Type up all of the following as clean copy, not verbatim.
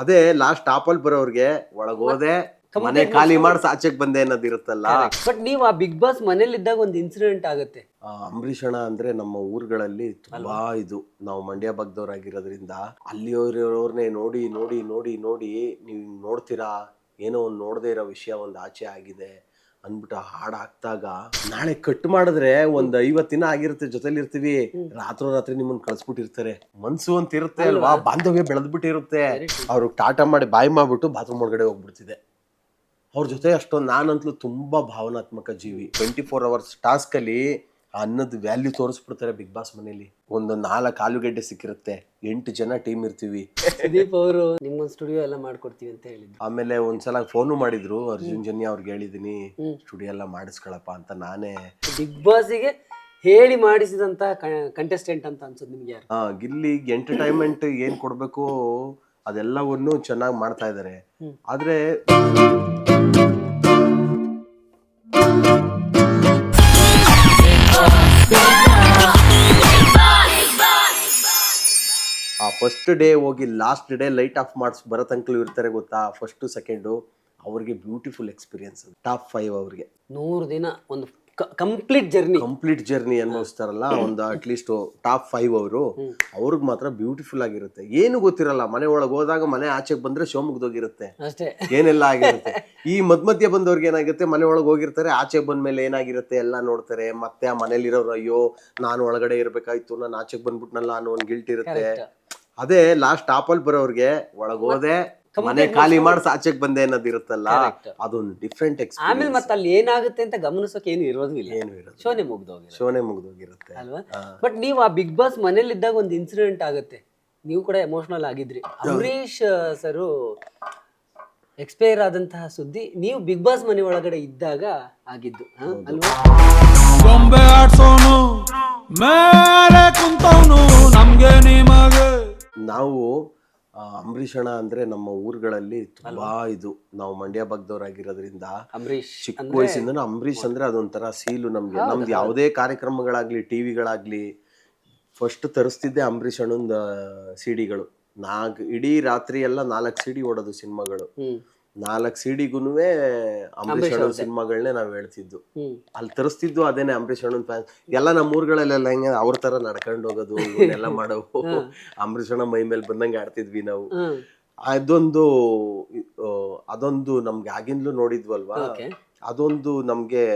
ಅದೇ ಲಾಸ್ಟ್ ಟಾಪಲ್ಲಿ ಬರೋರ್ಗೆ ಒಳಗೋದೆ ಮನೆ ಖಾಲಿ ಮಾಡಿಸ್ ಆಚೆಗೆ ಬಂದೆ ಅನ್ನೋದು ಇರುತ್ತಲ್ಲ. ಬಟ್ ನೀವು ಆ ಬಿಗ್ ಬಾಸ್ ಮನೇಲಿ ಇದ್ದಾಗ ಒಂದು ಇನ್ಸಿಡೆಂಟ್ ಆಗುತ್ತೆ. ಅಂಬರೀಷ್ ಅಣ್ಣ ಅಂದ್ರೆ ನಮ್ಮ ಊರುಗಳಲ್ಲಿ ತುಂಬಾ ಇದು, ನಾವು ಮಂಡ್ಯ ಭಾಗದವ್ರಾಗಿರೋದ್ರಿಂದ ಅಲ್ಲಿಯವ್ರವ್ರನ್ನೇ ನೋಡಿ ನೋಡಿ ನೋಡಿ ನೋಡಿ ನೀವು ನೋಡ್ತೀರಾ ಏನೋ ಒಂದು ನೋಡದೇ ಇರೋ ವಿಷಯ ಒಂದು ಆಚೆ ಆಗಿದೆ ಅಂದ್ಬಿಟ್ಟು ಹಾಡು ಹಾಕ್ದಾಗ ನಾಳೆ ಕಟ್ ಮಾಡಿದ್ರೆ ಒಂದ್ 50 ದಿನ ಆಗಿರುತ್ತೆ ಜೊತೆಲಿ ಇರ್ತೀವಿ, ರಾತ್ರಿ ನಿಮ್ಮನ್ನ ಕಳ್ಸ್ಬಿಟ್ಟಿರ್ತಾರೆ. ಮನ್ಸು ಅಂತ ಇರುತ್ತೆ ಅಲ್ವಾ, ಬಾಂಧವ್ಯ ಬೆಳೆದ್ಬಿಟ್ಟಿರುತ್ತೆ. ಅವ್ರು ಟಾಟಾ ಮಾಡಿ ಬಾಯಿ ಮಾಡ್ಬಿಟ್ಟು ಬಾತ್ರೂಮ್ ಒಳಗಡೆ ಹೋಗ್ಬಿಡ್ತಿದೆ. ಅವ್ರ ಜೊತೆ ಅಷ್ಟೊಂದು ನಾನಂತಲೂ ತುಂಬಾ ಭಾವನಾತ್ಮಕ ಜೀವಿ. 24 hours ಟಾಸ್ಕ್ ಅಲ್ಲಿ ಅನ್ನದ ವ್ಯಾಲ್ಯೂ ತೋರಿಸ್ಬಿಡ್ತಾರೆ ಬಿಗ್ ಬಾಸ್ ಮನೇಲಿ. ಒಂದು 4 ಆಲೂಗೆಡ್ಡೆ ಸಿಕ್ಕಿರುತ್ತೆ, 8 ಜನ ಟೀಮ್ ಇರ್ತೀವಿ. ಸುದೀಪ್ ಅವರು ನಿಮ್ಮೊಂದು ಸ್ಟುಡಿಯೋ ಎಲ್ಲ ಮಾಡ್ಕೊಡ್ತೀವಿ ಅಂತ ಹೇಳಿದ್ರು. ಆಮೇಲೆ ಒಂದ್ಸಲ ಫೋನು ಮಾಡಿದ್ರು, ಅರ್ಜುನ್ ಜನ್ಯ ಅವ್ರಿಗೆ ಹೇಳಿದೀನಿ ಸ್ಟುಡಿಯೋ ಎಲ್ಲ ಮಾಡಿಸ್ಕೊಳಪ್ಪ ಅಂತ. ನಾನೇ ಬಿಗ್ ಬಾಸ್ಗೆ ಹೇಳಿ ಮಾಡಿಸಿದಂತ ಕಂಟೆಸ್ಟೆಂಟ್ ಅಂತ ಅನ್ಸುತ್ತೆ ನಿಮ್ಗೆ ಯಾರು? ಗಿಲ್ಲಿ ಎಂಟರ್ಟೈನ್ಮೆಂಟ್ ಏನ್ ಕೊಡ್ಬೇಕು ಅದೆಲ್ಲವನ್ನು ಚೆನ್ನಾಗಿ ಮಾಡ್ತಾ ಇದಾರೆ. ಆದ್ರೆ ಆ ಫಸ್ಟ್ ಡೇ ಹೋಗಿ ಲಾಸ್ಟ್ ಡೇ ಲೈಟ್ ಆಫ್ ಮಾಡಿಸ್ ಬರೋ ತನಕ ಇರ್ತಾರೆ ಗೊತ್ತಾ, ಫಸ್ಟ್ ಸೆಕೆಂಡು ಅವ್ರಿಗೆ ಬ್ಯೂಟಿಫುಲ್ ಎಕ್ಸ್ಪೀರಿಯನ್ಸ್. ಟಾಪ್ 5 ಅವ್ರಿಗೆ 100 ದಿನ ಒಂದು ಕಂಪ್ಲೀಟ್ ಜರ್ನಿ ಅನ್ಭವಿಸ್ತಾರಲ್ಲ, ಒಂದು ಅಟ್ಲೀಸ್ಟ್ ಟಾಪ್ 5 ಅವರು, ಅವ್ರಿಗೆ ಮಾತ್ರ ಬ್ಯೂಟಿಫುಲ್ ಆಗಿರುತ್ತೆ. ಏನು ಗೊತ್ತಿರಲ್ಲ, ಮನೆ ಒಳಗೆ ಹೋದಾಗ ಮನೆ ಆಚೆಗೆ ಬಂದ್ರೆ ಶೋ ಮುಗ್ದೋಗಿರುತ್ತೆ, ಅಷ್ಟೇ ಏನೆಲ್ಲ ಆಗಿರುತ್ತೆ. ಈ ಮಧ್ಯ ಬಂದವ್ರಿಗೆ ಏನಾಗುತ್ತೆ, ಮನೆ ಒಳಗೆ ಹೋಗಿರ್ತಾರೆ, ಆಚೆಗೆ ಬಂದ್ಮೇಲೆ ಏನಾಗಿರುತ್ತೆ ಎಲ್ಲ ನೋಡ್ತಾರೆ. ಮತ್ತೆ ಆ ಮನೇಲಿರೋರು ಅಯ್ಯೋ ನಾನು ಒಳಗಡೆ ಇರ್ಬೇಕಾಯ್ತು, ನಾನು ಆಚೆಗೆ ಬಂದ್ಬಿಟ್ನಲ್ಲ ಅನ್ನೋ ಒಂದು ಗಿಲ್ಟ್ ಇರುತ್ತೆ. ಅದೇ ಲಾಸ್ಟ್ ಟಾಪಲ್ಲಿ ಬರೋರ್ಗೆ ಒಳಗೋದೆ ಮನೆ ಖಾಲಿ ಮಾಡಿಸ್ ಆಚೆಗೆ ಬಂದೆ ಅನ್ನೋದು ಇರುತ್ತಲ್ಲ, ಅದೊಂದು ಡಿಫ್ರೆಂಟ್ ಎಕ್ಸ್ಪೀರಿಯನ್ಸ್. ಆಮೇಲೆ ಮತ್ತೆ ಅಲ್ಲಿ ಏನಾಗುತ್ತೆ ಅಂತ ಗಮನಿಸೋಕೆ ಏನು ಇರೋದಿಲ್ಲ, ಶೋನೆ ಮುಗ್ದೋಗಿರುತ್ತೆ ಅಲ್ವಾ. ಬಟ್ ನೀವು ಆ ಬಿಗ್ ಬಾಸ್ ಮನೇಲಿ ಇದ್ದಾಗ ಒಂದು ಇನ್ಸಿಡೆಂಟ್ ಆಗುತ್ತೆ, ನೀವು ಕೂಡ ಎಮೋಷನಲ್ ಆಗಿದ್ರಿ. ಅಂಬರೀಶ್ ಸರು ಎಕ್ಸ್ಪೈರ್ ಆದಂತಹ ಸುದ್ದಿ ನೀವು ಬಿಗ್ ಬಾಸ್ ಮನೆ ಒಳಗಡೆ ಇದ್ದಾಗ ಆಗಿದ್ದು ಅಲ್ವಾ? ಗೊಂಬೆ ಆಡ್ಸೋನು ಮೇಲೆ ಕುಂತವನು ನಮ್ಗೆ ನಿಮಗೆ. ನಾವು ಅಂಬರೀಷ್ ಅಣ್ಣ ಅಂದ್ರೆ ನಮ್ಮ ಊರುಗಳಲ್ಲಿ ತುಂಬಾ ಇದು, ನಾವು ಮಂಡ್ಯ ಭಾಗದವ್ರಾಗಿರೋದ್ರಿಂದ ಅಂಬರೀಶ್ ಚಿಕ್ಕ ವಯಸ್ಸಿಂದ ಅಂಬರೀಷ್ ಅಂದ್ರೆ ಅದೊಂಥರ ಸೀಲು ನಮ್ಗೆ. ನಮ್ದು ಯಾವುದೇ ಕಾರ್ಯಕ್ರಮಗಳಾಗ್ಲಿ ಟಿವಿಗಳಾಗ್ಲಿ ಫಸ್ಟ್ ತರಿಸ್ತಿದ್ದೆ ಅಂಬರೀಷ್ ಅಣ್ಣಂದ ಸಿಡಿಗಳು. ಇಡೀ ರಾತ್ರಿ ಎಲ್ಲ 4 CD ಓಡೋದು ಸಿನಿಮಾಗಳು. 4 CDಗೂನುವೆ ಅಂಬರೀಷ್ ಅಣ್ಣನ ಸಿನಿಮಾಗಳನ್ನೇ ನಾವ್ ಹೇಳ್ತಿದ್ದು. ಅಲ್ಲಿ ತರಿಸ್ತಿದ್ದು ಅದೇನೆ ಅಂಬರೀಷ್ ಅಣ್ಣನ ಫ್ಯಾನ್ ಎಲ್ಲ. ನಮ್ಮ ಊರುಗಳಲ್ಲೆಲ್ಲ ಹಿಂಗೆ ಅವ್ರ ತರ ನಡ್ಕೊಂಡು ಹೋಗೋದು ಎಲ್ಲ ಮಾಡೋವು. ಅಂಬರೀಷ್ ಅಣ್ಣ ಮೈ ಮೇಲೆ ಬಂದಂಗೆ ಆಡ್ತಿದ್ವಿ ನಾವು. ಅದೊಂದು ನಮ್ಗೆ ಆಗಿಂದ್ಲೂ ನೋಡಿದ್ವಲ್ವಾ, ಅದೊಂದು ನಮ್ಗೆ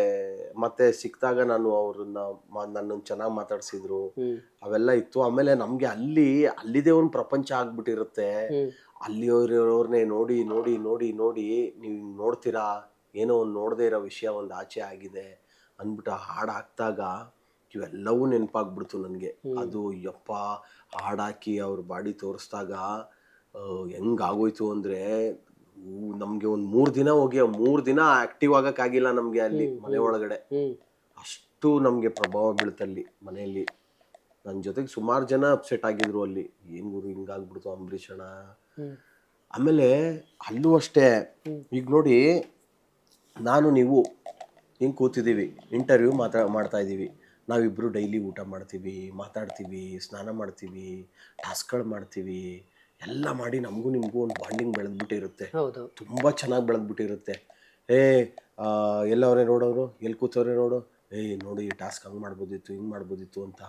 ಮತ್ತೆ ಸಿಕ್ತಾಗ ನನ್ನನ್ನು ಚೆನ್ನಾಗಿ ಮಾತಾಡ್ಸಿದ್ರು, ಅವೆಲ್ಲ ಇತ್ತು. ಆಮೇಲೆ ನಮ್ಗೆ ಅಲ್ಲಿದೆ ಒಂದು ಪ್ರಪಂಚ ಆಗ್ಬಿಟ್ಟಿರುತ್ತೆ. ಅಲ್ಲಿಯವ್ರವ್ರನ್ನೇ ನೋಡಿ ನೋಡಿ ನೋಡಿ ನೋಡಿ ನೀವು ನೋಡ್ತೀರಾ ಏನೋ ಒಂದು ನೋಡದೇ ಇರೋ ವಿಷಯ ಒಂದು ಆಚೆ ಆಗಿದೆ ಅಂದ್ಬಿಟ್ಟು ಹಾಡು ಹಾಕ್ದಾಗ ಇವೆಲ್ಲವೂ ನೆನಪಾಗ್ಬಿಡ್ತು ನನಗೆ. ಅದು ಯಪ್ಪ ಹಾಡಾಕಿ ಅವ್ರ ಬಾಡಿ ತೋರಿಸ್ದಾಗ ಹೆಂಗಾಗೋಯ್ತು ಅಂದರೆ, ನಮಗೆ ಒಂದು 3 ದಿನ ಹೋಗಿ 3 ದಿನ ಆಕ್ಟಿವ್ ಆಗಕ್ಕಾಗಿಲ್ಲ ನಮಗೆ ಅಲ್ಲಿ ಮನೆ ಒಳಗಡೆ. ಅಷ್ಟು ನಮಗೆ ಪ್ರಭಾವ ಬೀಳ್ತಲ್ಲಿ ಮನೆಯಲ್ಲಿ. ನನ್ನ ಜೊತೆಗೆ ಸುಮಾರು ಜನ ಅಪ್ಸೆಟ್ ಆಗಿದ್ರು ಅಲ್ಲಿ, ಏನು ಗುರು ಹಿಂಗಾಗ್ಬಿಡ್ತು ಅಂಬರೀಷ್ ಅಣ್ಣ. ಆಮೇಲೆ ಅಲ್ಲೂ ಅಷ್ಟೇ, ಈಗ ನೋಡಿ ನಾನು ನೀವು ಹಿಂಗೆ ಕೂತಿದ್ದೀವಿ, ಇಂಟರ್ವ್ಯೂ ಮಾಡ್ತಾ ಇದ್ದೀವಿ, ನಾವಿಬ್ಬರು ಡೈಲಿ ಊಟ ಮಾಡ್ತೀವಿ, ಮಾತಾಡ್ತೀವಿ, ಸ್ನಾನ ಮಾಡ್ತೀವಿ, ಟಾಸ್ಕ್ಗಳು ಮಾಡ್ತೀವಿ, ಎಲ್ಲ ಮಾಡಿ ನಮಗೂ ನಿಮಗೂ ಒಂದು ಬಾಂಡಿಂಗ್ ಬೆಳೆದ್ಬಿಟ್ಟಿರುತ್ತೆ, ತುಂಬ ಚೆನ್ನಾಗಿ ಬೆಳೆದ್ಬಿಟ್ಟಿರುತ್ತೆ. ಎಲ್ಲವರೇ ನೋಡೋರು, ಎಲ್ಲಿ ಕೂತವ್ರೆ ನೋಡು, ನೋಡು ಈ ಟಾಸ್ಕ್ ಹಂಗೆ ಮಾಡ್ಬೋದಿತ್ತು, ಹಿಂಗೆ ಮಾಡ್ಬೋದಿತ್ತು ಅಂತ.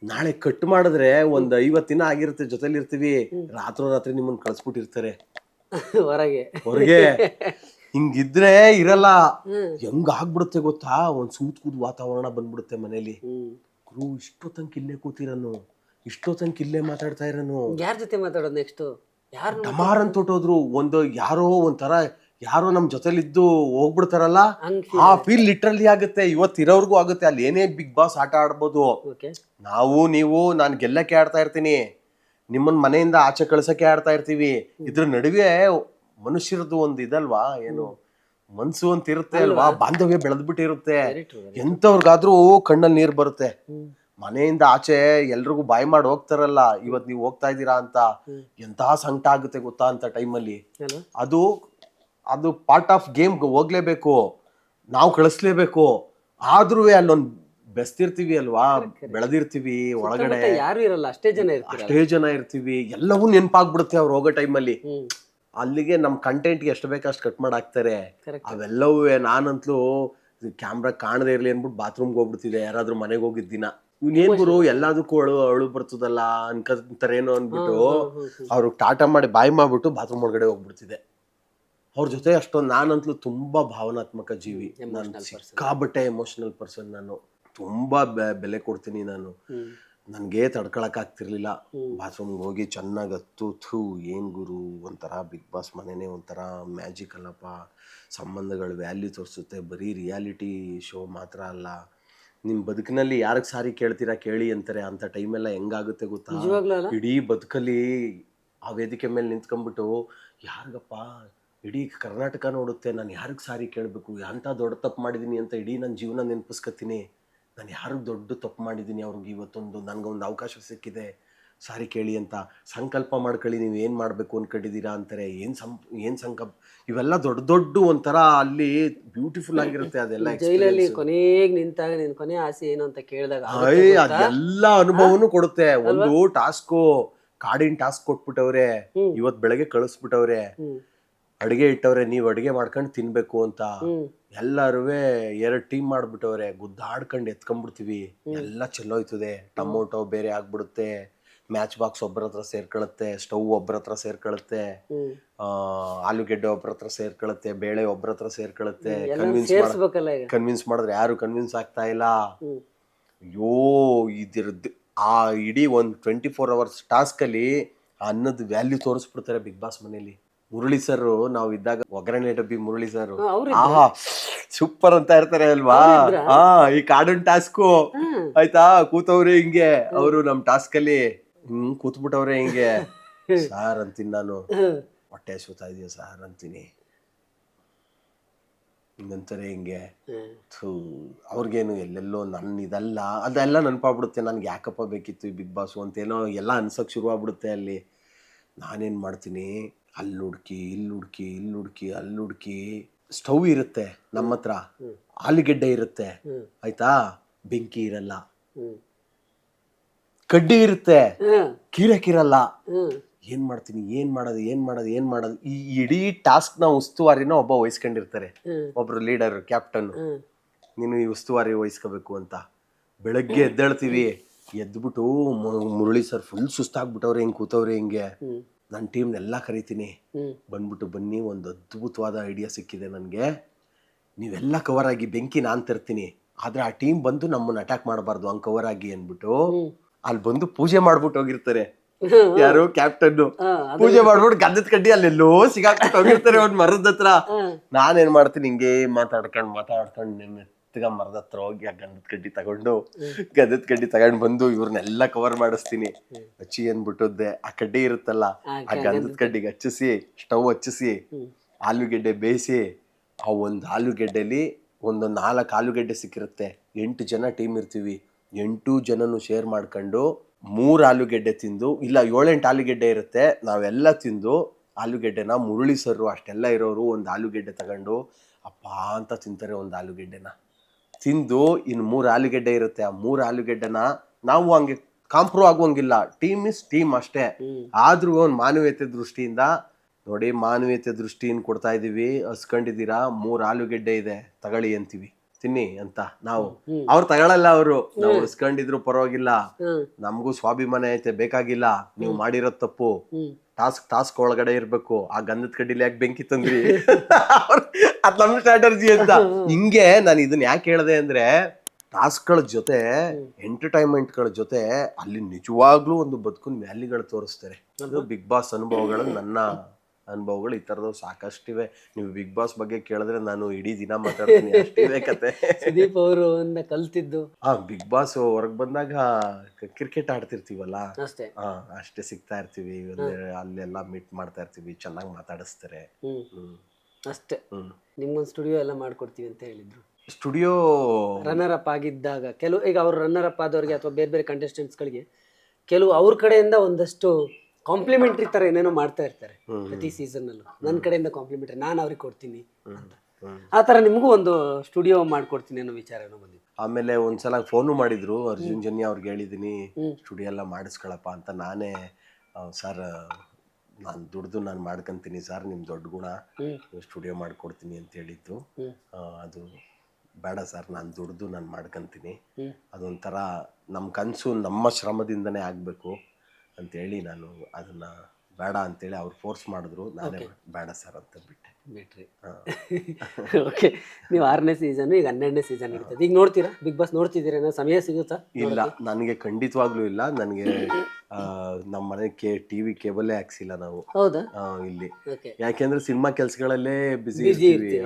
ನಾಳೆ ಕಟ್ ಮಾಡಿದ್ರೆ ಒಂದು 50 ದಿನ ಆಗಿರುತ್ತೆ ಜೊತೆಲಿ ಇರ್ತೀವಿ, ರಾತ್ರಿ ನಿಮ್ಮನ್ನ ಕಳ್ಸ್ಬಿಟ್ಟಿರ್ತಾರೆ ಹೊರಗೆ. ಹಿಂಗಿದ್ರೆ ಇರಲ್ಲ, ಹೆಂಗ ಆಗ್ಬಿಡುತ್ತೆ ಗೊತ್ತಾ, ಒಂದ್ ಸೂತ್ಕೂದ್ ವಾತಾವರಣ ಬಂದ್ಬಿಡುತ್ತೆ ಮನೇಲಿ. ಗುರು ಇಷ್ಟೊತ್ತಂಕ ಇಲ್ಲೇ ಕೂತಿರನು, ಇಷ್ಟೊತ್ತಂಕ ಇಲ್ಲೇ ಮಾತಾಡ್ತಾ ಇರನು, ಯಾರ ಜೊತೆ ಮಾತಾಡೋದು ನೆಕ್ಸ್ಟ್ ಡಮಾರ್ ಅಂತ ಹೊಟ್ಟೋದ್ರು, ಯಾರೋ ನಮ್ ಜೊತೆಲಿದ್ದು ಹೋಗ್ಬಿಡ್ತಾರಲ್ಲ, ಆ ಫೀಲ್ ಲಿಟ್ರಲಿ ಆಗುತ್ತೆ. ಇವತ್ತಿರೋರ್ಗೂ ಆಗುತ್ತೆ. ಅಲ್ಲಿ ಏನೇ ಬಿಗ್ ಬಾಸ್ ಆಟ ಆಡ್ಬೋದು, ನೀವು ನಾನು ಗೆಲ್ಲಕ್ಕೆ ಆಡ್ತಾ ಇರ್ತೀನಿ, ನಿಮ್ಮನ್ ಮನೆಯಿಂದ ಆಚೆ ಕಳ್ಸಕ್ಕೆ ಆಡ್ತಾ ಇರ್ತೀವಿ. ಇದ್ರ ನಡುವೆ ಮನುಷ್ಯರದ್ದು ಒಂದು ಇದಲ್ವಾ, ಏನು ಮನ್ಸು ಅಂತ ಇರುತ್ತೆ ಅಲ್ವಾ, ಬಾಂಧವ್ಯ ಬೆಳೆದ್ಬಿಟ್ಟಿರುತ್ತೆ. ಎಂತವ್ರಿಗಾದ್ರೂ ಕಣ್ಣಲ್ಲಿ ನೀರ್ ಬರುತ್ತೆ. ಮನೆಯಿಂದ ಆಚೆ ಎಲ್ರಿಗೂ ಬಾಯ್ ಮಾಡಿ ಹೋಗ್ತಾರಲ್ಲ, ಇವತ್ ನೀವು ಹೋಗ್ತಾ ಇದ್ದೀರಾ ಅಂತ ಎಂತ ಸಂಕಟ ಆಗುತ್ತೆ ಗೊತ್ತಾ ಅಂತ ಟೈಮಲ್ಲಿ. ಅದು ಪಾರ್ಟ್ ಆಫ್ ಗೇಮ್, ಹೋಗ್ಲೇಬೇಕು, ನಾವು ಕಳಿಸ್ಲೇಬೇಕು. ಆದ್ರೂ ಅಲ್ಲೊಂದು ಬೆಸ್ತಿರ್ತೀವಿ ಅಲ್ವಾ, ಬೆಳೆದಿರ್ತೀವಿ ಒಳಗಡೆ, ಮತ್ತೆ ಯಾರು ಇರಲ್ಲ, ಅಷ್ಟೇ ಜನ ಇರ್ತೀರ. ಅಷ್ಟೇ ಜನ ಇರ್ತೀವಿ, ಎಲ್ಲವೂ ನೆನಪಾಗ್ಬಿಡುತ್ತೆ ಅವ್ರು ಹೋಗೋ ಟೈಮಲ್ಲಿ. ಅಲ್ಲಿಗೆ ನಮ್ ಕಂಟೆಂಟ್ಗೆ ಎಷ್ಟು ಬೇಕಷ್ಟು ಕಟ್ ಮಾಡಿ ಹಾಕ್ತಾರೆ. ಅವೆಲ್ಲವೂ ನಾನಂತಲೂ ಕ್ಯಾಮ್ರಾ ಕಾಣದೇ ಇರ್ಲಿ ಅನ್ಬಿಟ್ಟು ಬಾತ್ರೂಮ್ಗೆ ಹೋಗ್ಬಿಡ್ತಿದೆ, ಯಾರಾದ್ರೂ ಮನೆಗೆ ಹೋಗಿದ್ದ ದಿನ. ಇವ್ನೇನ್ ಗುರು ಎಲ್ಲದಕ್ಕೂ ಅಳು ಬರ್ತದಲ್ಲ ಅನ್ಕಂತಾರೇನೋ ಅನ್ಬಿಟ್ಟು ಅವ್ರು ಟಾಟಾ ಮಾಡಿ ಬಾಯ್ ಮಾಡ್ಬಿಟ್ಟು ಬಾತ್ರೂಮ್ ಒಳಗಡೆ ಹೋಗ್ಬಿಡ್ತಿದೆ. ಅವ್ರ ಜೊತೆ ಅಷ್ಟೊಂದು ನಾನಂತಲೂ ತುಂಬಾ ಭಾವನಾತ್ಮಕ ಜೀವಿ, ನಾನು ಸಿಕ್ಕಾಬಟ್ಟೆ ಎಮೋಷನಲ್ ಪರ್ಸನ್. ನಾನು ತುಂಬಾ ಬೆಲೆ ಕೊಡ್ತೀನಿ. ನಾನು ನನ್ಗೆ ತಡ್ಕೊಳಕ್ ಆಗ್ತಿರ್ಲಿಲ್ಲ. ಬಾತ್ರೂಮ್ಗೆ ಹೋಗಿ ಚೆನ್ನಾಗಿ ಹತ್ತು ಏನ್ ಗುರು, ಒಂಥರ ಬಿಗ್ ಬಾಸ್ ಮನೆನೇ ಒಂಥರ ಮ್ಯಾಜಿಕ್ ಅಲ್ಲಪ್ಪ. ಸಂಬಂಧಗಳ ವ್ಯಾಲ್ಯೂ ತೋರಿಸುತ್ತೆ, ಬರೀ ರಿಯಾಲಿಟಿ ಶೋ ಮಾತ್ರ ಅಲ್ಲ. ನಿಮ್ ಬದುಕಿನಲ್ಲಿ ಯಾರಿಗೆ ಸಾರಿ ಕೇಳ್ತೀರಾ ಕೇಳಿ ಅಂತಾರೆ. ಅಂತ ಟೈಮೆಲ್ಲ ಹೆಂಗಾಗುತ್ತೆ ಗೊತ್ತಾ, ಇಡೀ ಬದುಕಲ್ಲಿ ಆ ವೇದಿಕೆ ಮೇಲೆ ನಿಂತ್ಕೊಂಡ್ಬಿಟ್ಟು ಯಾರಿಗಪ್ಪ ಇಡೀ ಕರ್ನಾಟಕ ನೋಡುತ್ತೆ, ನಾನು ಯಾರಿಗೆ ಸಾರಿ ಕೇಳಬೇಕು, ಅಂಥ ದೊಡ್ಡ ತಪ್ಪು ಮಾಡಿದ್ದೀನಿ ಅಂತ ಇಡೀ ನನ್ನ ಜೀವನ ನೆನಪಿಸ್ಕೊತೀನಿ. ನಾನು ಯಾರಿಗೆ ದೊಡ್ಡ ತಪ್ಪು ಮಾಡಿದ್ದೀನಿ, ಅವ್ರಿಗೆ ಇವತ್ತೊಂದು ನನಗೊಂದು ಅವಕಾಶ ಸಿಕ್ಕಿದೆ ಸಾರಿ ಕೇಳಿ ಅಂತ ಸಂಕಲ್ಪ ಮಾಡ್ಕೊಳ್ಳಿ, ನೀವು ಏನು ಮಾಡಬೇಕು ಅಂದ್ಕೊಂಡಿದ್ದೀರಾ ಅಂತಾರೆ. ಏನು ಸಂಕಲ್ಪ, ಇವೆಲ್ಲ ದೊಡ್ಡ ಒಂಥರ ಅಲ್ಲಿ ಬ್ಯೂಟಿಫುಲ್ ಆಗಿರುತ್ತೆ ಅದೆಲ್ಲ. ಜೈಲಲ್ಲಿ ಕೊನೆಗೆ ನಿಂತಾಗ ನಿನ್ ಕೊನೆ ಆಸೆ ಏನು ಅಂತ ಕೇಳಿದಾಗ ಅದೆಲ್ಲ ಅನುಭವನೂ ಕೊಡುತ್ತೆ. ಒಂದು ಟಾಸ್ಕು, ಕಾಡಿನ ಟಾಸ್ಕ್ ಕೊಟ್ಬಿಟ್ಟವ್ರೆ, ಇವತ್ ಬೆಳಗ್ಗೆ ಕಳಿಸ್ಬಿಟ್ಟವ್ರೆ, ಅಡಿಗೆ ಇಟ್ಟವ್ರೆ, ನೀವ್ ಅಡಿಗೆ ಮಾಡ್ಕೊಂಡು ತಿನ್ಬೇಕು ಅಂತ. ಎಲ್ಲಾರು 2 ಟೀಮ್ ಮಾಡ್ಬಿಟ್ಟವ್ರೆ, ಗುದ್ದಾಡ್ಕೊಂಡು ಎತ್ಕೊಂಡ್ಬಿಡ್ತೀವಿ, ಎಲ್ಲ ಚೆಲ್ಲೋಯ್ತದೆ. ಟೊಮೊಟೊ ಬೇರೆ ಆಗ್ಬಿಡುತ್ತೆ, ಮ್ಯಾಚ್ ಬಾಕ್ಸ್ ಒಬ್ಬರ ಹತ್ರ ಸೇರ್ಕೊಳುತ್ತೆ, ಸ್ಟವ್ ಒಬ್ಬರ ಹತ್ರ ಸೇರ್ಕೊಳುತ್ತೆ, ಆಲೂಗೆಡ್ಡೆ ಒಬ್ಬರ ಹತ್ರ ಸೇರ್ಕೊಳುತ್ತೆ, ಬೇಳೆ ಒಬ್ಬರ ಹತ್ರ ಸೇರ್ಕೊಳುತ್ತೆ. ಕನ್ವಿನ್ಸ್ ಮಾಡಿದ್ರೆ ಯಾರು ಕನ್ವಿನ್ಸ್ ಆಗ್ತಾ ಇಲ್ಲ. ಅಯ್ಯೋ ಇದಿರದ್ದು ಆ ಇಡೀ ಒಂದು 24 hours ಟಾಸ್ಕ್ ಅಲ್ಲಿ ಅನ್ನದ ವ್ಯಾಲ್ಯೂ ತೋರಿಸ್ಬಿಡ್ತಾರೆ ಬಿಗ್ ಬಾಸ್ ಮನೇಲಿ. ಮುರಳಿ ಸರ್ ನಾವು ಇದ್ದಾಗ ಒಗ್ಗರಣೆ ಡಬ್ಬಿ ಮುರಳಿ ಸರ್ ಸೂಪರ್ ಅಂತ ಇರ್ತಾರೆ ಅಲ್ವಾ. ಈ ಕಾಡನ್ ಟಾಸ್ಕು ಆಯ್ತಾ, ಕೂತವ್ರೆ ಹಿಂಗೆ ಅವರು ನಮ್ ಟಾಸ್ಕ್ ಅಲ್ಲಿ ಕೂತ್ಬಿಟ್ಟವ್ರೆ ಹಿಂಗೆ. ಸಾರ್ ಅಂತೀನಿ ನಾನು, ಹೊಟ್ಟೆ ಸುತ್ತಾ ಇದೆಯಾ ಸಾರ್ ಅಂತೀನಿ, ಹಿಂಗಂತಾರೆ ಹಿಂಗೆ. ಅವ್ರಿಗೇನು ಎಲ್ಲೆಲ್ಲೋ ಇದಲ್ಲ ಅದೆಲ್ಲ ನೆನಪಾಗ್ಬಿಡುತ್ತೆ. ನನ್ಗೆ ಯಾಕಪ್ಪ ಬೇಕಿತ್ತು ಈ ಬಿಗ್ ಬಾಸು ಅಂತೇನೋ ಎಲ್ಲ ಅನ್ಸಕ್ ಶುರು ಆಗ್ಬಿಡುತ್ತೆ ಅಲ್ಲಿ. ನಾನೇನ್ ಮಾಡ್ತೀನಿ, ಅಲ್ಲಿ ಹುಡ್ಕಿ ಇಲ್ಲಿ ಹುಡ್ಕಿ ಸ್ಟವ್ ಇರುತ್ತೆ ನಮ್ಮ ಹತ್ರ, ಆಲೂಗೆಡ್ಡೆ ಇರುತ್ತೆ ಆಯ್ತಾ, ಬೆಂಕಿ ಇರಲ್ಲ, ಕಡ್ಡಿ ಇರುತ್ತೆ, ಕೀರಕ್ಕಿರಲ್ಲ. ಏನ್ ಮಾಡ್ತೀನಿ, ಏನ್ ಮಾಡೋದು ಈ ಇಡೀ ಟಾಸ್ಕ್ ನ ಉಸ್ತುವಾರಿನ ಒಬ್ಬ ವಹಿಸ್ಕೊಂಡಿರ್ತಾರೆ, ಒಬ್ರು ಲೀಡರ್ ಕ್ಯಾಪ್ಟನ್. ನೀನು ಈ ಉಸ್ತುವಾರಿ ವಹಿಸ್ಕೋಬೇಕು ಅಂತ. ಬೆಳಗ್ಗೆ ಎದ್ದೇಳ್ತೀವಿ, ಎದ್ಬಿಟ್ಟು ಮುರಳಿ ಸರ್ ಫುಲ್ ಸುಸ್ತಾಗ್ಬಿಟ್ಟವ್ರೆ, ಹಿಂಗ್ ಕೂತವ್ರೆ ಹಿಂಗೆ. ನನ್ನ ಟೀಮ್ನೆಲ್ಲ ಕರಿತೀನಿ, ಬಂದ್ಬಿಟ್ಟು ಬನ್ನಿ, ಒಂದು ಅದ್ಭುತವಾದ ಐಡಿಯಾ ಸಿಕ್ಕಿದೆ ನನಗೆ, ನೀವೆಲ್ಲ ಕವರ್ ಆಗಿ, ಬೆಂಕಿ ನಾನು ತರ್ತೀನಿ, ಆದ್ರೆ ಆ ಟೀಮ್ ಬಂದು ನಮ್ಮನ್ನ ಅಟ್ಯಾಕ್ ಮಾಡಬಾರ್ದು, ಹಂಗೆ ಕವರ್ ಆಗಿ ಅನ್ಬಿಟ್ಟು ಅಲ್ಲಿ ಬಂದು ಪೂಜೆ ಮಾಡ್ಬಿಟ್ಟು ಹೋಗಿರ್ತಾರೆ. ಯಾರು ಕ್ಯಾಪ್ಟನ್ ಪೂಜೆ ಮಾಡ್ಬಿಟ್ಟು ಗಂಧದ ಕಡ್ಡಿ ಅಲ್ಲೆಲ್ಲೋ ಸಿಗಾಕ್ಬಿಟ್ಟು ಹೋಗಿರ್ತಾರೆ ಒಂದ್ ಮರದ ಹತ್ರ. ನಾನೇನ್ ಮಾಡ್ತೀನಿ, ಹಿಂಗೆ ಮಾತಾಡ್ಕೊಂಡು ಮರದ ಹತ್ರ ಹೋಗಿ ಆ ಗಂಧದ ಕಡ್ಡಿ ತಗೊಂಡು ಬಂದು ಇವ್ರನ್ನೆಲ್ಲ ಕವರ್ ಮಾಡಿಸ್ತೀನಿ. ಹಚ್ಚಿ ಅನ್ಬಿಟ್ಟದ್ದೆ ಆ ಕಡ್ಡಿ ಇರುತ್ತಲ್ಲ, ಆ ಗಂಧದ ಕಡ್ಡಿಗೆ ಹಚ್ಚಿಸಿ, ಸ್ಟವ್ ಹಚ್ಚಿಸಿ, ಆಲೂಗೆಡ್ಡೆ ಬೇಯಿಸಿ, ಆ ಒಂದು ಆಲೂಗೆಡ್ಡೆಲಿ ಒಂದು 4 ಆಲೂಗೆಡ್ಡೆ ಸಿಕ್ಕಿರುತ್ತೆ. 8 ಜನ ಟೀಮ್ ಇರ್ತೀವಿ, 8 ಜನನು ಶೇರ್ ಮಾಡ್ಕೊಂಡು 3 ಆಲೂಗೆಡ್ಡೆ ತಿಂದು, ಇಲ್ಲ 7-8 ಆಲೂಗೆಡ್ಡೆ ಇರುತ್ತೆ, ನಾವೆಲ್ಲ ತಿಂದು ಆಲೂಗೆಡ್ಡೆನ ಮುರಳಿ ಸರ್ರು ಅಷ್ಟೆಲ್ಲ ಇರೋರು ಒಂದು ಆಲೂಗೆಡ್ಡೆ ತಗೊಂಡು ಅಪ್ಪ ಅಂತ ತಿಂತಾರೆ. ಒಂದು ಆಲೂಗೆಡ್ಡೆನ ತಿಂದು ಇನ್ನು 3 ಆಲೂಗೆಡ್ಡೆ ಇರುತ್ತೆ, ಆ 3 ಆಲೂಗೆಡ್ಡೆನ ನಾವು ಹಂಗೆ ಕಾಂಪ್ರೂವ್ ಆಗುವಂಗಿಲ್ಲ, ಟೀಮ್ ಇಸ್ ಟೀಮ್ ಅಷ್ಟೇ. ಆದ್ರೂ ಒಂದು ಮಾನವೀಯತೆ ದೃಷ್ಟಿಯಿಂದ ನೋಡಿ, ಮಾನವೀಯತೆ ದೃಷ್ಟಿಯಿಂದ ಕೊಡ್ತಾ ಇದೀವಿ, ಹಸ್ಕೊಂಡಿದ್ದೀರಾ, 3 ಆಲೂಗೆಡ್ಡೆ ಇದೆ ತಗೊಳ್ಳಿ ಅಂತೀವಿ, ತಿನ್ನಿ ಅಂತ ನಾವು. ಅವ್ರು ತಗೊಳಲ್ಲ, ಅವರು ನಾವು ಹಸ್ಕೊಂಡಿದ್ರು ಪರವಾಗಿಲ್ಲ, ನಮಗೂ ಸ್ವಾಭಿಮಾನ ಐತೆ, ಬೇಕಾಗಿಲ್ಲ, ನೀವು ಮಾಡಿರೋ ತಪ್ಪು, ಟಾಸ್ಕ್ ಒಳಗಡೆ ಇರ್ಬೇಕು, ಆ ಗಂಧದ ಕಡ್ಡಿಲಿ ಯಾಕೆ ಬೆಂಕಿ ತಂದ್ರಿ, ಅದ್ ನಮ್ ಸ್ಟ್ರಾಟರ್ಜಿ ಅಂತ. ಹಿಂಗೆ ನಾನು ಇದನ್ನ ಯಾಕೆ ಹೇಳ್ದೆ ಅಂದ್ರೆ, ಟಾಸ್ಕ್ಗಳ ಜೊತೆ ಎಂಟರ್ಟೈನ್ಮೆಂಟ್ಗಳ ಜೊತೆ ಅಲ್ಲಿ ನಿಜವಾಗ್ಲೂ ಒಂದು ಬದುಕಿನ ವ್ಯಾಲ್ಯೂಗಳು ತೋರಿಸ್ತಾರೆ. ಅದು ಬಿಗ್ ಬಾಸ್ ಅನುಭವಗಳು, ನನ್ನ ಅನುಭವಗಳು ಈ ತರದವು ಸಾಕಷ್ಟಿವೆ. ನೀವು ಬಿಗ್ ಬಾಸ್ ಬಗ್ಗೆ ಕೇಳಿದ್ರೆ ನಾನು ಇಡೀ ದಿನ ಮಾತಾಡ್ತೀನಿ, ಅಷ್ಟಿವೆ ಕತೆ. ಸುದೀಪ್ ಅವರು ಕಲ್ತಿದ್ದು ಬಿಗ್ ಬಾಸ್ ಹೊರಗ್ ಬಂದಾಗ ಕ್ರಿಕೆಟ್ ಆಡ್ತಿರ್ತೀವಲ್ಲ, ಅಷ್ಟೇ ಸಿಗ್ತಾ ಇರ್ತೀವಿ, ಅಲ್ಲೆಲ್ಲ ಮೀಟ್ ಮಾಡ್ತಾ ಇರ್ತೀವಿ, ಚೆನ್ನಾಗಿ ಮಾತಾಡಿಸ್ತಾರೆ ಅಷ್ಟೇ. ನಿಮ್ಗೊಂದು ಸ್ಟುಡಿಯೋ ಎಲ್ಲ ಮಾಡ್ಕೊಡ್ತೀವಿ ಅಂತ ಹೇಳಿದ್ರು. ಸ್ಟುಡಿಯೋ ರನ್ನರ್ ಅಪ್ ಆಗಿದ್ದಾಗ ಕೆಲವು, ಈಗ ಅವ್ರು ರನ್ನರ್ ಅಪ್ ಆದವ್ರಿಗೆ ಅಥವಾ ಬೇರೆ ಬೇರೆ ಕಂಟೆಸ್ಟೆಂಟ್ಸ್ಗಳಿಗೆ ಕೆಲವು ಅವ್ರ ಕಡೆಯಿಂದ ಒಂದಷ್ಟು ಕಾಂಪ್ಲಿಮೆಂಟ್ರಿ ತರ ಏನೇನೋ ಮಾಡ್ತಾ ಇರ್ತಾರೆ ಪ್ರತಿ ಸೀಸನ್ ಅಲ್ಲೂ. ನನ್ನ ಕಡೆಯಿಂದ ಕಾಂಪ್ಲಿಮೆಂಟ್ರಿ ನಾನು ಅವ್ರಿಗೆ ಕೊಡ್ತೀನಿ ಅಂತ, ಆ ತರ ನಿಮಗೂ ಒಂದು ಸ್ಟುಡಿಯೋ ಮಾಡ್ಕೊಡ್ತೀನಿ ಅನ್ನೋ ವಿಚಾರ ಏನೋ ಬಂದಿತ್ತು. ಆಮೇಲೆ ಒಂದ್ಸಲ ಫೋನು ಮಾಡಿದ್ರು, ಅರ್ಜುನ್ ಜನ್ಯ ಅವ್ರಿಗೆ ಹೇಳಿದೀನಿ ಸ್ಟುಡಿಯೋ ಎಲ್ಲ ಮಾಡಿಸ್ಕೊಳಪ್ಪ ಅಂತ. ನಾನೇ ಸರ್ ನಾನು ದುಡ್ದು ನಾನು ಮಾಡ್ಕೊಂತೀನಿ ಸರ್, ನಿಮ್ಮ ದೊಡ್ಡ ಗುಣ, ಸ್ಟುಡಿಯೋ ಮಾಡಿಕೊಡ್ತೀನಿ ಅಂತ ಹೇಳಿದ್ದು. ಅದು ಬೇಡ ಸರ್, ನಾನು ದುಡ್ದು ನಾನು ಮಾಡ್ಕೊಂತೀನಿ, ಅದೊಂಥರ ನಮ್ಮ ಕನಸು ನಮ್ಮ ಶ್ರಮದಿಂದನೇ ಆಗಬೇಕು ಅಂತೇಳಿ ನಾನು ಅದನ್ನು ಬೇಡ ಅಂತೇಳಿ ಅವ್ರು ಫೋರ್ಸ್ ಮಾಡಿದ್ರು. ನಾನೇ ಬೇಡ ಸರ್ ಅಂತ ಬಿಟ್ರಿ. ಓಕೆ, ನೀವು 6ನೇ ಸೀಸನ್, ಈಗ 12ನೇ ಸೀಸನ್ ಇರ್ತದೆ. ಈಗ ನೋಡ್ತೀರಾ ಬಿಗ್ ಬಾಸ್? ನೋಡ್ತಿದ್ದೀರಾ? ಸಮಯ ಸಿಗುತ್ತಾ? ಇಲ್ಲ, ನನಗೆ ಖಂಡಿತವಾಗ್ಲೂ ಇಲ್ಲ. ನನಗೆ ನಮ್ಮ ಮನೆ ಟಿವಿ ಕೇಬಲ್ಲೇ ಹಾಕ್ಸಿಲ್ಲ ನಾವು. ಹೌದಾ? ಇಲ್ಲಿ ಓಕೆ. ಯಾಕೆಂದ್ರೆ ಸಿನಿಮಾ ಕೆಲ್ಸಗಳಲ್ಲೇ ಬಿಸಿ ಇರ್ತೀವಿ.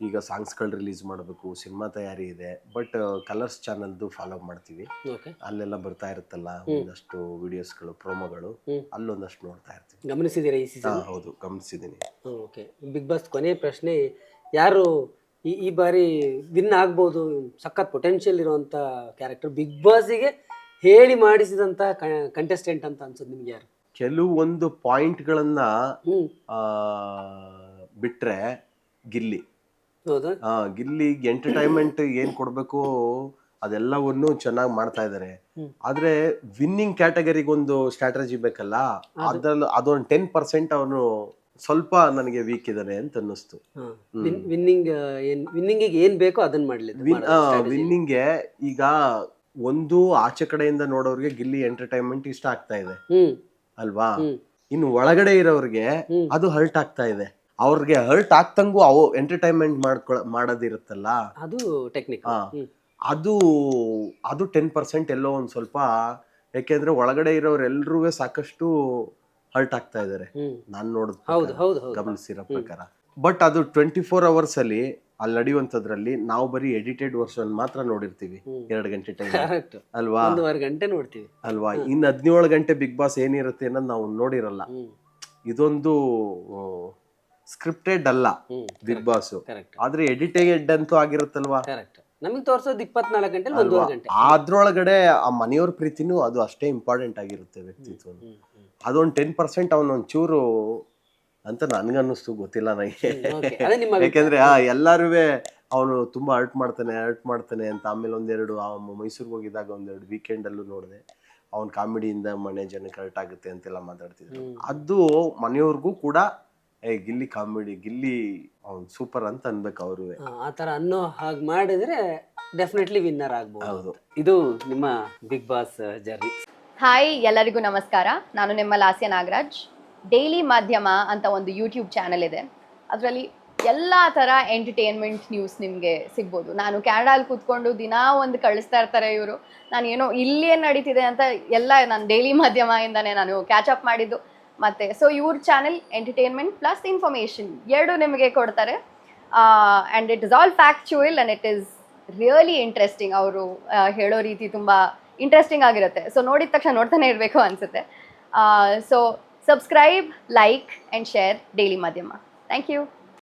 ಈಗ ಸಾಂಗ್ಸ್ಗಳು ರಿಲೀಸ್ ಮಾಡಬೇಕು, ಸಿನಿಮಾ ತಯಾರಿ ಇದೆ. ಬಟ್ ಕಲರ್ಸ್ ಚಾನಲ್ದು ಫಾಲೋ ಮಾಡ್ತೀವಿ, ಅಲ್ಲೆಲ್ಲ ಬರ್ತಾ ಇರುತ್ತಲ್ಲ ಒಂದಷ್ಟು ವಿಡಿಯೋಸ್ಗಳು, ಪ್ರೋಮೋಗಳು, ಅಲ್ಲೊಂದಷ್ಟು ನೋಡ್ತಾ ಇರ್ತೀವಿ. ಗಮನಿಸಿದ್ದೀರಾ ಈ ಸೀಸನ್? ಹೌದು, ಗಮನಿಸಿದ್ದೀನಿ. ಓಕೆ. ಬಿಗ್ ಬಾಸ್ ಕೊನೆ ಪ್ರಶ್ನೆ, ಯಾರು ಈ ಬಾರಿ ವಿನ್ ಆಗ್ಬೋದು, ಸಖತ್ ಪೊಟೆನ್ಷಿಯಲ್ ಇರುವಂತ ಕ್ಯಾರೆಕ್ಟರ್, ಬಿಗ್ ಬಾಸ್ಗೆ ಹೇಳಿ ಮಾಡಿಸಿದಂತ ಕಂಟೆಸ್ಟೆಂಟ್ ಅಂತ ಅನ್ಸುತ್ತೆ ನಿಮ್ಗೆ ಯಾರು? ಕೆಲವೊಂದು ಪಾಯಿಂಟ್ಗಳನ್ನ ಬಿಟ್ರೆ ಗಿಲ್ಲಿ. ಹೌದಾ? ಗಿಲ್ಲಿಗೆ ಎಂಟರ್ಟೈನ್ಮೆಂಟ್ ಏನ್ ಕೊಡ್ಬೇಕು ಅದೆಲ್ಲವನ್ನು ಚೆನ್ನಾಗಿ ಮಾಡ್ತಾ ಇದಾರೆ. ಆದ್ರೆ ವಿನ್ನಿಂಗ್ ಕ್ಯಾಟಗರಿಗೆ ಒಂದು ಸ್ಟ್ರಾಟಜಿ ಬೇಕಲ್ಲ, ಅದ್ರಲ್ಲಿ ಅದೊಂದು 10% ಅವನು ಸ್ವಲ್ಪ ನನಗೆ ವೀಕ್ ಇದಾನೆ ಅಂತ ಅನ್ನಿಸ್ತು. ವಿನ್ನಿಂಗ್ ಏನ್ ಬೇಕೋ ಅದನ್ನ ಮಾಡ್ಲಿ. ವಿನ್ನಿಂಗ್ಗೆ ಈಗ ಒಂದು ಆಚೆ ಕಡೆಯಿಂದ ನೋಡೋರ್ಗೆ ಗಿಲ್ಲಿ ಎಂಟರ್ಟೈನ್ಮೆಂಟ್ ಇಷ್ಟ ಆಗ್ತಾ ಇದೆ ಅಲ್ವಾ, ಇನ್ನು ಒಳಗಡೆ ಇರೋರ್ಗೆ ಅದು ಹರ್ಟ್ ಆಗ್ತಾ ಇದೆ. ಅವ್ರಿಗೆ ಹರ್ಟ್ ಆಗ್ತಂಗೂ ಅವು ಎಂಟರ್ಟೈನ್ಮೆಂಟ್ ಮಾಡೋದಿರುತ್ತಲ್ಲ, ಅದು ಟೆಕ್ನಿಕ್. ಅದು 10% ಎಲ್ಲೋ ಒಂದ್ ಸ್ವಲ್ಪ, ಯಾಕೆಂದ್ರೆ ಒಳಗಡೆ ಇರೋರೆಲ್ರೂ ಸಾಕಷ್ಟು ಹರ್ಟ್ ಆಗ್ತಾ ಇದಾರೆ ನಾನ್ ನೋಡಿದ ಗಮನಿಸಿರೋ ಪ್ರಕಾರ. ಬಟ್ ಅದು 24 hours ಅಲ್ಲಿ ನಡೆಯುವಂತದ್ರಲ್ಲಿ ನಾವು ಬರೀ ಎಡಿಟೆಡ್ ವರ್ಷನ್ ಮಾತ್ರ ನೋಡಿರ್ತೀವಿ, 2 ಗಂಟೆ ಟೈಮ್ ಅಲ್ವಾ, 1.5 ಗಂಟೆ ನೋಡ್ತೀವಿ ಅಲ್ವಾ. ಇನ್ನು 17 ಗಂಟೆ ಬಿಗ್ ಬಾಸ್ ಏನಿರುತ್ತೆ ಅನ್ನೋದು ನಾವು ನೋಡಿರಲ್ಲ. ಇದೊಂದು ಸ್ಕ್ರಿಪ್ಟೆಡ್ ಅಲ್ಲ ಬಿಗ್ ಬಾಸ್, ಆದ್ರೆ ಎಡಿಟೆಡ್ ಅಂತೂ ಆಗಿರುತ್ತಲ್ವಾ. ನಮಗೆ ತೋರ್ಸೋದು 24 ಗಂಟೆ, 1 ಗಂಟೆ. ಅದ್ರೊಳಗಡೆ ಆ ಮನೆಯವ್ರ ಪ್ರೀತಿನೂ ಅದು ಅಷ್ಟೇ ಇಂಪಾರ್ಟೆಂಟ್ ಆಗಿರುತ್ತೆ ವ್ಯಕ್ತಿತ್ವ. ಅದೊಂದು 10% ಅವನೊಂಚೂರು ಅಂತ ನನ್ಗನ್ನಿಸ್ತು, ಗೊತ್ತಿಲ್ಲ ನನಗೆ. ಯಾಕೆಂದ್ರೆ ಎಲ್ಲಾರು ಅವನು ತುಂಬಾ ಹರ್ಟ್ ಮಾಡ್ತಾನೆ ಅಂತ. ಆಮೇಲೆ ಒಂದೆರಡು ಮೈಸೂರಿಗೆ ಹೋಗಿದಾಗ ಒಂದೆರಡು ವೀಕೆಂಡ್ ಅಲ್ಲೂ ನೋಡಿದೆ, ಅವನ್ ಕಾಮಿಡಿಯಿಂದ ಮನೆ ಜನಕ್ಕೆ ಹರ್ಟ್ ಆಗುತ್ತೆ ಅಂತೆಲ್ಲ ಮಾತಾಡ್ತಿದ್ರು. ಅದು ಮನೆಯವ್ರಿಗೂ ಕೂಡ ಗಿಲ್ಲಿ ಕಾಮಿಡಿ, ಗಿಲ್ಲಿ ಅವ್ನು ಸೂಪರ್ ಅಂತ ಅನ್ಬೇಕು ಅವರು. ಆತರ ಅನ್ನೋ ಹಾಗೆ ಮಾಡಿದ್ರೆ ಡೆಫಿನೆಟ್ಲಿ ವಿನ್ನರ್ ಆಗ್ಬಹುದು. ಇದು ನಿಮ್ಮ ಬಿಗ್ ಬಾಸ್ ಜರ್ನಿ. ಹಾಯ್, ಎಲ್ಲರಿಗೂ ನಮಸ್ಕಾರ. ನಾನು ನಿಮ್ಮ ಲಾಸ್ಯ ನಾಗರಾಜ್. ಡೈಲಿ ಮಾಧ್ಯಮ ಅಂತ ಒಂದು ಯೂಟ್ಯೂಬ್ ಚಾನಲ್ ಇದೆ, ಅದರಲ್ಲಿ ಎಲ್ಲ ಥರ ಎಂಟರ್ಟೈನ್ಮೆಂಟ್ ನ್ಯೂಸ್ ನಿಮಗೆ ಸಿಗ್ಬೋದು. ನಾನು ಕ್ಯಾನಡಾಲ್ಲಿ ಕೂತ್ಕೊಂಡು ದಿನ ಒಂದು ಕಳಿಸ್ತಾ ಇರ್ತಾರೆ ಇವರು. ನಾನು ಏನೋ ಇಲ್ಲೇನು ನಡೀತಿದೆ ಅಂತ ಎಲ್ಲ ನಾನು ಡೈಲಿ ಮಾಧ್ಯಮದಿಂದನೇ ನಾನು ಕ್ಯಾಚಪ್ ಮಾಡಿದ್ದು. ಮತ್ತು ಸೊ ಇವ್ರ ಚಾನೆಲ್ ಎಂಟರ್ಟೈನ್ಮೆಂಟ್ ಪ್ಲಸ್ ಇನ್ಫಾರ್ಮೇಷನ್ ಎರಡೂ ನಿಮಗೆ ಕೊಡ್ತಾರೆ. And it is all factual and it is really interesting. ಅವರು ಹೇಳೋ ರೀತಿ ತುಂಬ ಇಂಟ್ರೆಸ್ಟಿಂಗ್ ಆಗಿರುತ್ತೆ. ಸೊ ನೋಡಿದ ತಕ್ಷಣ ನೋಡ್ತಾನೆ ಇರಬೇಕು ಅನಿಸುತ್ತೆ. So subscribe, like and share daily ಮಾಧ್ಯಮ. Thank you.